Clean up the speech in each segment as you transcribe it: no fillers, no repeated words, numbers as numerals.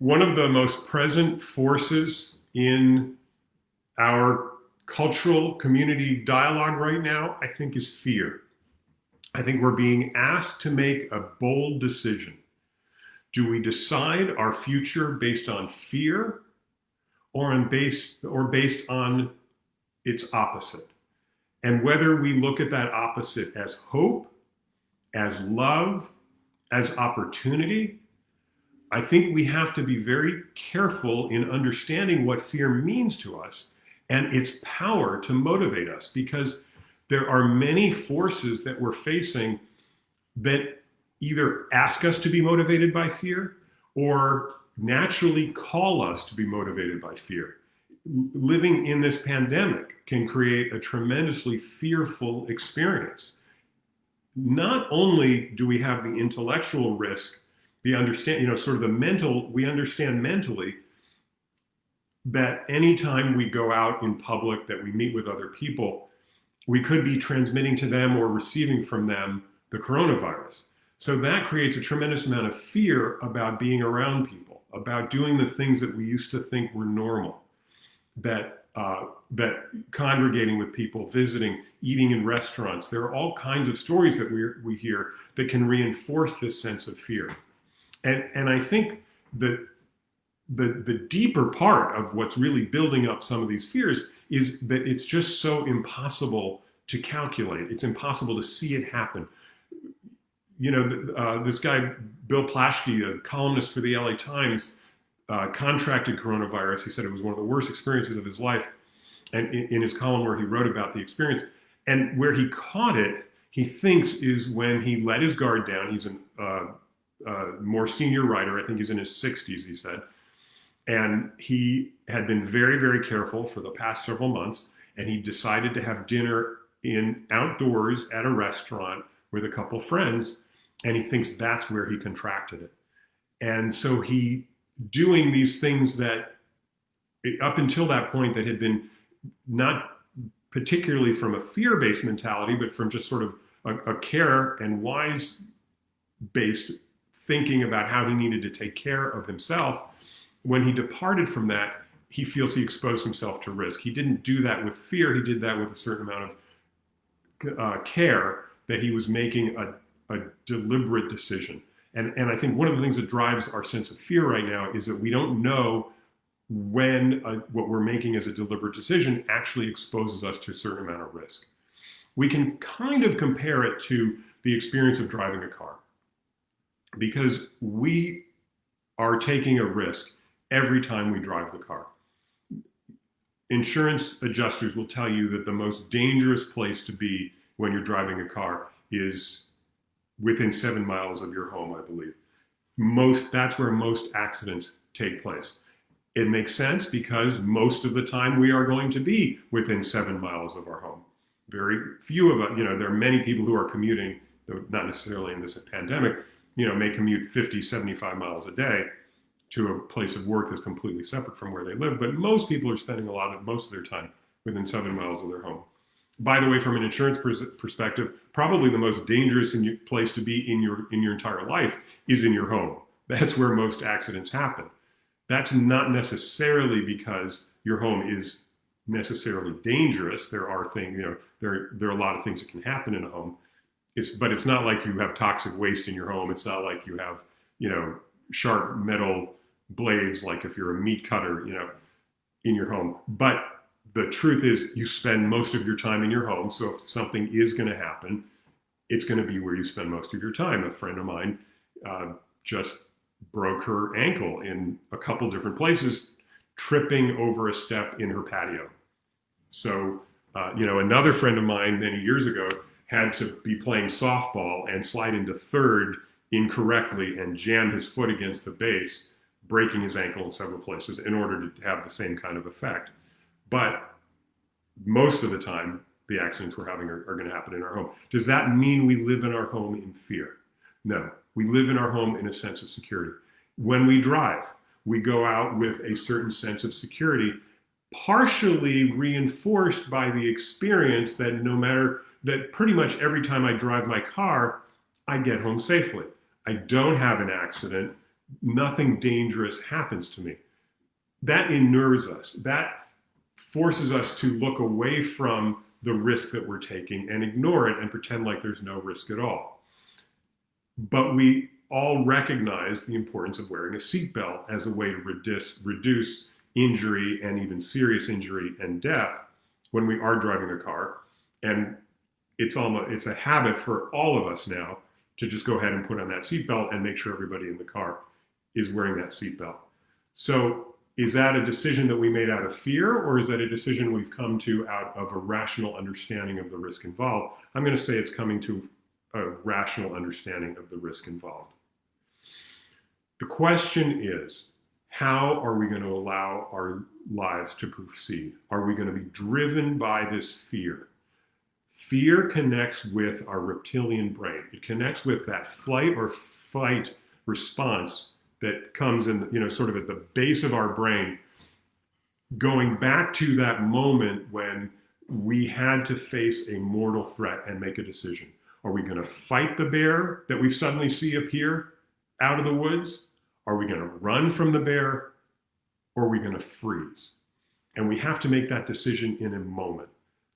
One of the most present forces in our cultural community dialogue right now, I think, is fear. I think we're being asked to make a bold decision. Do we decide our future based on fear or based on its opposite? And whether we look at that opposite as hope, as love, as opportunity, I think we have to be very careful in understanding what fear means to us and its power to motivate us, because there are many forces that we're facing that either ask us to be motivated by fear or naturally call us to be motivated by fear. Living in this pandemic can create a tremendously fearful experience. Not only do we have the intellectual risk, the understand, sort of the mental, we understand mentally that anytime we go out in public, that we meet with other people, we could be transmitting to them or receiving from them the coronavirus. So that creates a tremendous amount of fear about being around people, about doing the things that we used to think were normal, that congregating with people, visiting, eating in restaurants. There are all kinds of stories that we hear that can reinforce this sense of fear. And I think that the deeper part of what's really building up some of these fears is that it's just so impossible to calculate. It's impossible to see it happen. This guy, Bill Plaschke, a columnist for the LA Times, contracted coronavirus. He said it was one of the worst experiences of his life. And in his column where he wrote about the experience, and where he caught it, he thinks is when he let his guard down. He's a more senior writer. I think he's in his 60s, he said. And he had been very, very careful for the past several months. And he decided to have dinner outdoors at a restaurant with a couple friends. And he thinks that's where he contracted it. And so he doing these things that up until that point that had been not particularly from a fear-based mentality, but from just sort of a care and wise-based thinking about how he needed to take care of himself. When he departed from that, he feels he exposed himself to risk. He didn't do that with fear. He did that with a certain amount of care that he was making a deliberate decision. And I think one of the things that drives our sense of fear right now is that we don't know when what we're making as a deliberate decision actually exposes us to a certain amount of risk. We can kind of compare it to the experience of driving a car, because we are taking a risk every time we drive the car. Insurance adjusters will tell you that the most dangerous place to be when you're driving a car is within 7 miles of your home, I believe. That's where most accidents take place. It makes sense because most of the time we are going to be within 7 miles of our home. Very few of us, there are many people who are commuting, though not necessarily in this pandemic, may commute 50, 75 miles a day to a place of work that's completely separate from where they live. But most people are spending most of their time within 7 miles of their home. By the way, from an insurance perspective, probably the most dangerous place to be in your entire life is in your home. That's where most accidents happen. That's not necessarily because your home is necessarily dangerous. There are things, there are a lot of things that can happen in a home. But it's not like you have toxic waste in your home. It's not like you have, sharp metal blades, like if you're a meat cutter, in your home. But the truth is you spend most of your time in your home. So if something is going to happen, it's going to be where you spend most of your time. A friend of mine just broke her ankle in a couple different places, tripping over a step in her patio. So, another friend of mine many years ago had to be playing softball and slide into third incorrectly and jam his foot against the base, breaking his ankle in several places in order to have the same kind of effect. But most of the time, the accidents we're having are going to happen in our home. Does that mean we live in our home in fear? No, we live in our home in a sense of security. When we drive, we go out with a certain sense of security, partially reinforced by the experience that pretty much every time I drive my car, I get home safely. I don't have an accident nothing dangerous happens to me. That inures us. That forces us to look away from the risk that we're taking and ignore it and pretend like there's no risk at all. But we all recognize the importance of wearing a seatbelt as a way to reduce injury and even serious injury and death when we are driving a car. And it's a habit for all of us now to just go ahead and put on that seatbelt and make sure everybody in the car is wearing that seatbelt. So is that a decision that we made out of fear, or is that a decision we've come to out of a rational understanding of the risk involved? I'm going to say it's coming to a rational understanding of the risk involved. The question is, how are we going to allow our lives to proceed? Are we going to be driven by this fear? Fear connects with our reptilian brain. It connects with that flight or fight response that comes in, sort of at the base of our brain, going back to that moment when we had to face a mortal threat and make a decision. Are we going to fight the bear that we suddenly see appear out of the woods? Are we going to run from the bear, or are we going to freeze? And we have to make that decision in a moment.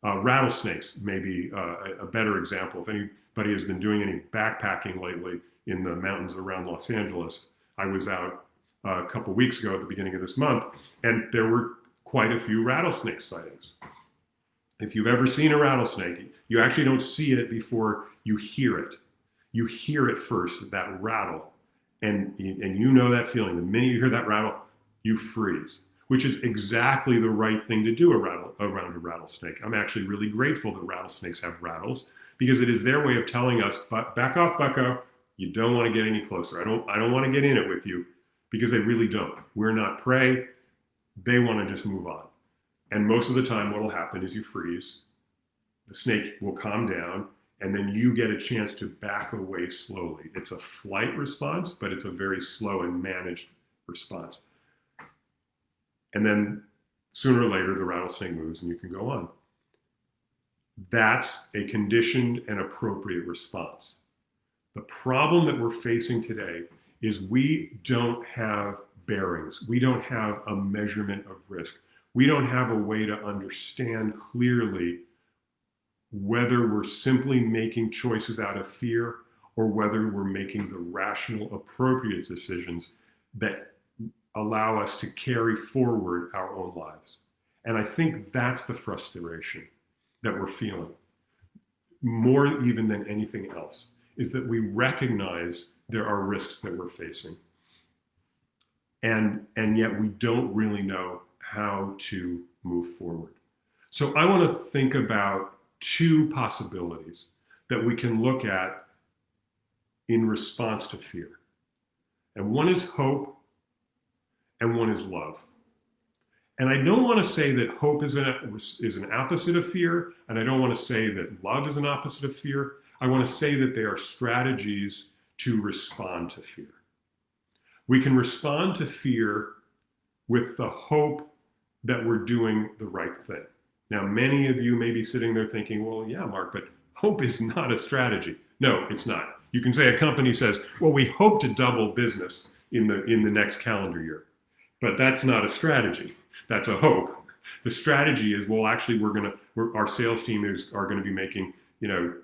Rattlesnakes may be a better example. If anybody has been doing any backpacking lately in the mountains around Los Angeles, I was out a couple weeks ago at the beginning of this month, and there were quite a few rattlesnake sightings. If you've ever seen a rattlesnake, you actually don't see it before you hear it. You hear it first, that rattle, and you know that feeling. The minute you hear that rattle, you freeze, which is exactly the right thing to do around a rattlesnake. I'm actually really grateful that rattlesnakes have rattles, because it is their way of telling us, back off, bucko. You don't want to get any closer. I don't want to get in it with you, because they really don't. We're not prey. They want to just move on. And most of the time what will happen is you freeze. The snake will calm down, and then you get a chance to back away slowly. It's a flight response, but it's a very slow and managed response. And then sooner or later, the rattlesnake moves and you can go on. That's a conditioned and appropriate response. The problem that we're facing today is we don't have bearings. We don't have a measurement of risk. We don't have a way to understand clearly whether we're simply making choices out of fear or whether we're making the rational, appropriate decisions that allow us to carry forward our own lives. And I think that's the frustration that we're feeling, more even than anything else, is that we recognize there are risks that we're facing. And yet we don't really know how to move forward. So I want to think about two possibilities that we can look at in response to fear. And one is hope, and one is love. And I don't want to say that hope is an opposite of fear, and I don't want to say that love is an opposite of fear. I want to say that they are strategies to respond to fear. We can respond to fear with the hope that we're doing the right thing. Now, many of you may be sitting there thinking, well, yeah, Mark, but hope is not a strategy. No, it's not. You can say a company says, well, we hope to double business in the next calendar year. But that's not a strategy. That's a hope. The strategy is, well, actually, our sales team are going to be making,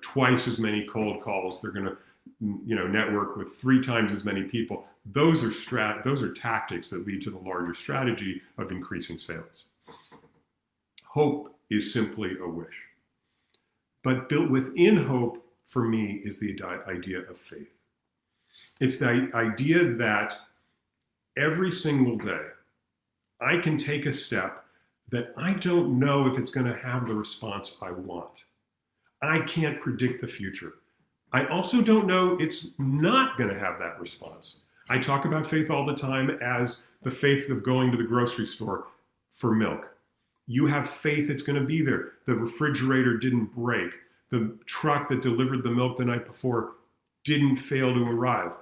twice as many cold calls. They're going to, network with 3 times as many people. Those are tactics that lead to the larger strategy of increasing sales. Hope is simply a wish. But built within hope, for me, is the idea of faith. It's the idea that every single day, I can take a step that I don't know if it's going to have the response I want. I can't predict the future. I also don't know it's not going to have that response. I talk about faith all the time as the faith of going to the grocery store for milk. You have faith it's going to be there. The refrigerator didn't break. The truck that delivered the milk the night before didn't fail to arrive.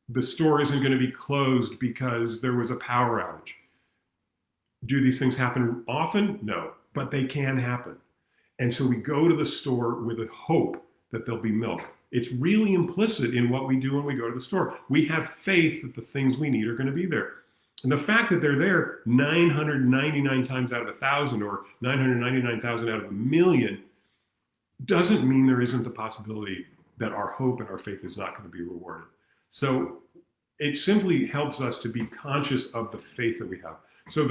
The store isn't going to be closed because there was a power outage. Do these things happen often? No, but they can happen. And so we go to the store with a hope that there'll be milk. It's really implicit in what we do when we go to the store. We have faith that the things we need are going to be there. And the fact that they're there 999 times out of 1,000 or 999,000 out of a million doesn't mean there isn't the possibility that our hope and our faith is not going to be rewarded. So it simply helps us to be conscious of the faith that we have. So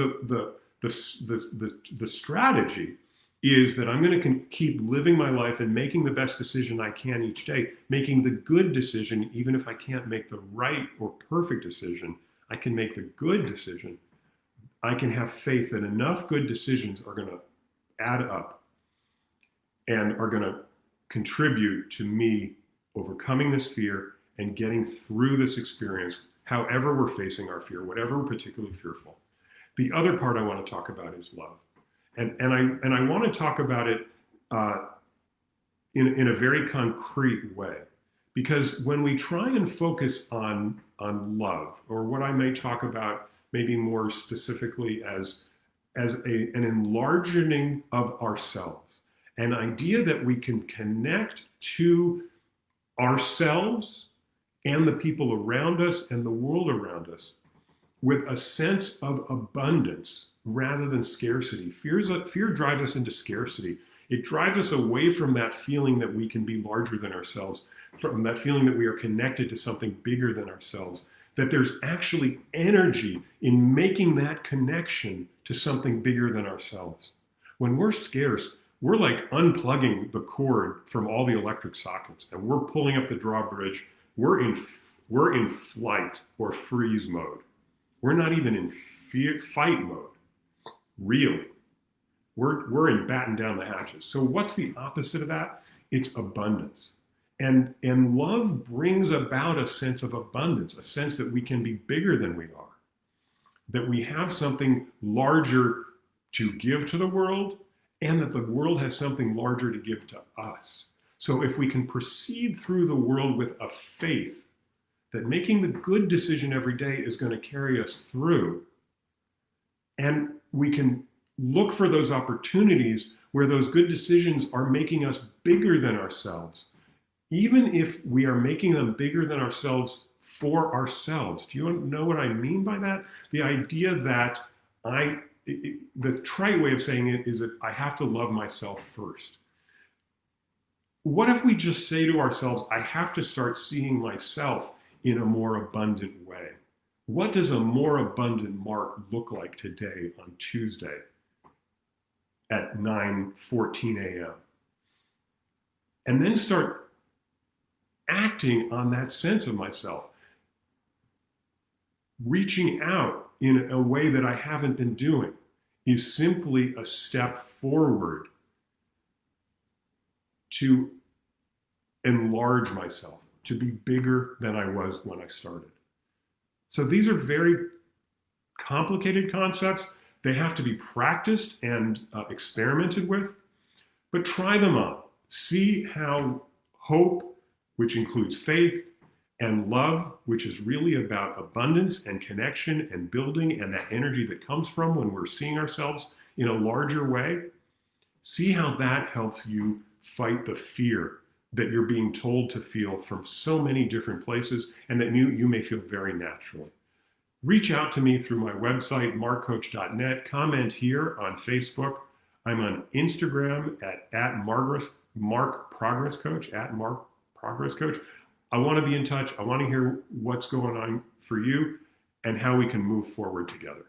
the strategy is that I'm going to keep living my life and making the best decision I can each day, making the good decision, even if I can't make the right or perfect decision, I can make the good decision. I can have faith that enough good decisions are going to add up and are going to contribute to me overcoming this fear and getting through this experience, however we're facing our fear, whatever we're particularly fearful. The other part I want to talk about is love. And I want to talk about it in a very concrete way, because when we try and focus on love, or what I may talk about maybe more specifically as an enlarging of ourselves, an idea that we can connect to ourselves and the people around us and the world around us with a sense of abundance rather than scarcity. Fear drives us into scarcity. It drives us away from that feeling that we can be larger than ourselves, from that feeling that we are connected to something bigger than ourselves, that there's actually energy in making that connection to something bigger than ourselves. When we're scarce, we're like unplugging the cord from all the electric sockets and we're pulling up the drawbridge. We're in flight or freeze mode. We're not even in fight mode, really. We're in batten down the hatches. So what's the opposite of that? It's abundance. And love brings about a sense of abundance, a sense that we can be bigger than we are, that we have something larger to give to the world, and that the world has something larger to give to us. So if we can proceed through the world with a faith that making the good decision every day is going to carry us through, and we can look for those opportunities where those good decisions are making us bigger than ourselves, even if we are making them bigger than ourselves for ourselves. Do you know what I mean by that? The idea that the trite way of saying it is that I have to love myself first. What if we just say to ourselves, I have to start seeing myself in a more abundant way? What does a more abundant Mark look like today on Tuesday at 9:14 a.m.? And then start acting on that sense of myself, reaching out in a way that I haven't been doing is simply a step forward to enlarge myself, to be bigger than I was when I started. So these are very complicated concepts. They have to be practiced and experimented with, but try them on. See how hope, which includes faith, and love, which is really about abundance and connection and building and that energy that comes from when we're seeing ourselves in a larger way, see how that helps you fight the fear that you're being told to feel from so many different places and that you may feel very naturally. Reach out to me through my website, markcoach.net. Comment here on Facebook. I'm on Instagram at Mark Progress Coach, at Mark Progress Coach. I want to be in touch. I want to hear what's going on for you and how we can move forward together.